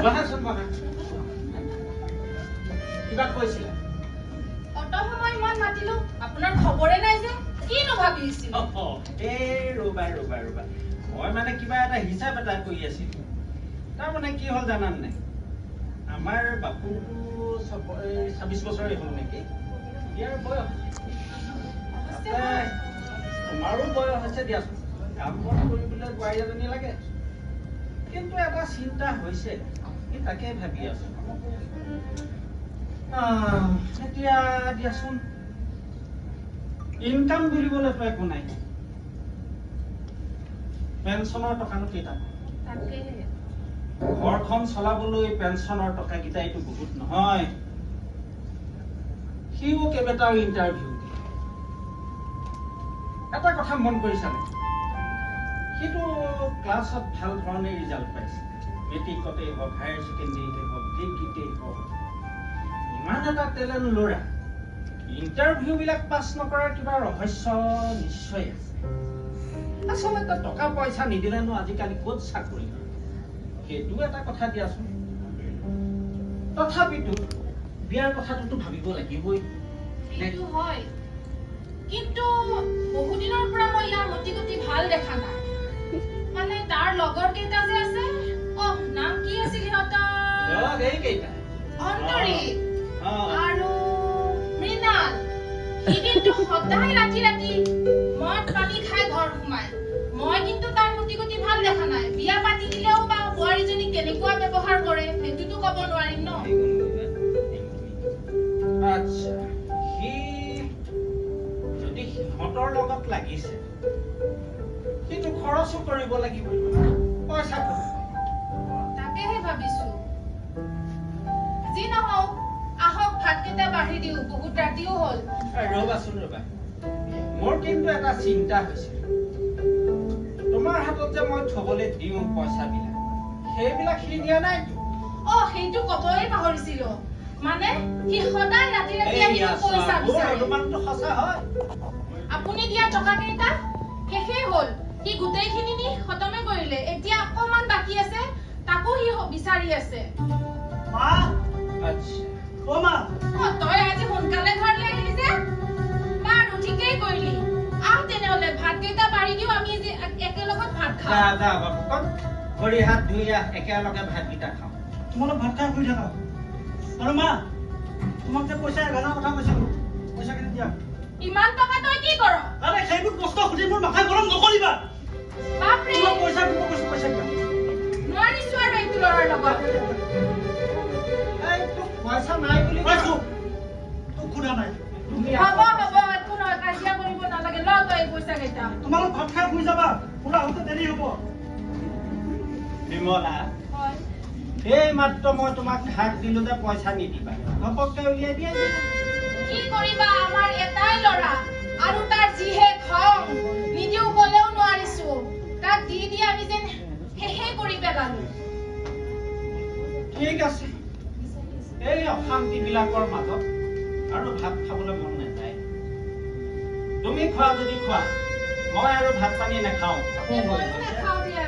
বহাচোন বহা কিবা কৈছিলা অত সময় ইমান মাতিলো আপোনাৰ খবৰে নাই যে কিনো ভাবিছিল এই ৰবা ৰবা ৰবা মই মানে কিবা এটা হিচাপ এটা কৰি আছিলো তাৰমানে কি হ'ল জানান নাই আমাৰ বাপুটো 26 বছৰেই হ'ল নেকি ইয়াৰ বয়স তোমাৰো বয়স হৈছে দিয়াচোন কাম বন কৰিবলৈ বোৱাৰী এজনী লাগে কিন্তু এটা চিন্তা হৈছে তাকে ভাবি আছো এতিয়া দিয়াচোন ইনকাম বুলিবলৈতো একো নাই পেঞ্চনৰ টকানো কেইটা ঘৰখন চলাবলৈ পেঞ্চনৰ টকাকেইটাইতো বহুত নহয় সিও কেইবাটাও ইণ্টাৰভিউ দিয়ে এটা কথা মন কৰিছানে সিটো ক্লাছত ভাল ধৰণে ৰিজাল্ট পাইছে মেট্ৰিকতেই হওক হায়াৰ ছেকেণ্ডেৰীতে হওক ডিগ্ৰীতেই হওক ইমান এটা টেলেণ্ট ল'ৰা ইণ্টাৰভিউ বিলাক পাছ নকৰাৰ কিবা ৰহস্য নিশ্চয় আছে আচলতে টকা পইচা নিদিলেনো আজিকালি ক'ত চাকৰি সেইটো এটা কথা দিয়াচোন তথাপিতো বিয়াৰ কথাটোতো ভাবিব লাগিবই সেইটো হয় কিন্তু বহুদিনৰ পৰা মই ইয়াৰ মতি গতি ভাল দেখা নাই মানে তাৰ লগৰ কেইটা যে আছে নাম কি আছিল সিহঁতৰ এই কেইটা অন্তৰী আৰু মৃণাল সি কিন্তু সদায় ৰাতি ৰাতি মদ পানী খাই ঘৰ সোমাই মই কিন্তু তাৰ মতি গতি ভাল দেখা নাই বিয়া পাতি দিলেও বা বোৱাৰীজনী কেনেকুৱা ব্যৱহাৰ কৰে সেইটোতো ক'ব নোৱাৰিম ন আচ্ছা সি যদি সিহঁতৰ লগত লাগিছে কিন্তু খৰচো কৰিব লাগিব পইচা তাকেহে ভাবিছো যি নহওক আহক ভাতকেইটা বাঢ়ি দিওঁ বহুত ৰাতিও হ'ল ৰবাচোন ৰবা মোৰ কিন্তু এটা চিন্তা হৈছে তোমাৰ হাতত যে মই থবলৈ দিওঁ পইচাবিলাক সেইবিলাক সি দিয়া নাইতো সেইটো কবই পাহৰিছিলো মানে সি সদায় ৰাতি ৰাতি আহি পইচা বিচাৰে অনুমানটো সঁচা হয় আপুনি দিয়া টকা কেইটা শেষেই হ'ল সি গোটেইখিনি নি খতমে কৰিলে এতিয়া অকমান বাকী আছে তাকো সি বিচাৰি আছে মা আচ্ছা মা তই আজি সোনকালে ঘৰলৈ আহিলি যে বাৰু ঠিকেই কৰিলি তেনেহলে ভাত কেইটা বাঢ়ি দিও আমি একেলগত ভাত খাওঁ বাবুকণ ভৰি হাত ধুই একেলগে ভাতকেইটা খাওঁ তোমালোক ভাত খাই শুই থাকা আৰু মা তোমাক যে পইচা 11 কথা কৈছিলো পইচা কিনি দিয়া ইমান টকা তই কি কৰ আৰে সেইবোৰ প্ৰশ্ন সুধি মোৰ মাথা গৰম নকৰিবা বাপৰে তোমাক পইচা দিব কৈছো পইচা দিয়া নোৱাৰিছো আৰু এইটো ল'ৰাৰ লগত এই তোক পইচা নাই বুলি কৈছো তোক খুদা নাই হ'ব একো নহয় কাজিয়া কৰিব নালাগে ল তই এই পইচা কেইটা তোমালোক ভাত খাই শুই যাবা পুৰা আহোঁতে দেৰি হ'ব বিমলা হয় এই মাত্ৰ মই তোমাক হাত দিলো যে পইচা নিদিবা ঘপককে উলিয়াই দিয়ে কি কৰিবা আমাৰ এটাই ল'ৰা আৰু তাৰ যিহে খং নিদিও ক'লেও নোৱাৰিছো তাক দি দি আমি যেন শেষে কৰি পেলালো ঠিক আছে এই অশান্তি বিলাকৰ মাজত আৰু ভাত খাবলৈ মন নাযায় তুমি খোৱা যদি খোৱা মই আৰু ভাত পানী নাখাওঁ মইও নাখাওঁ দিয়া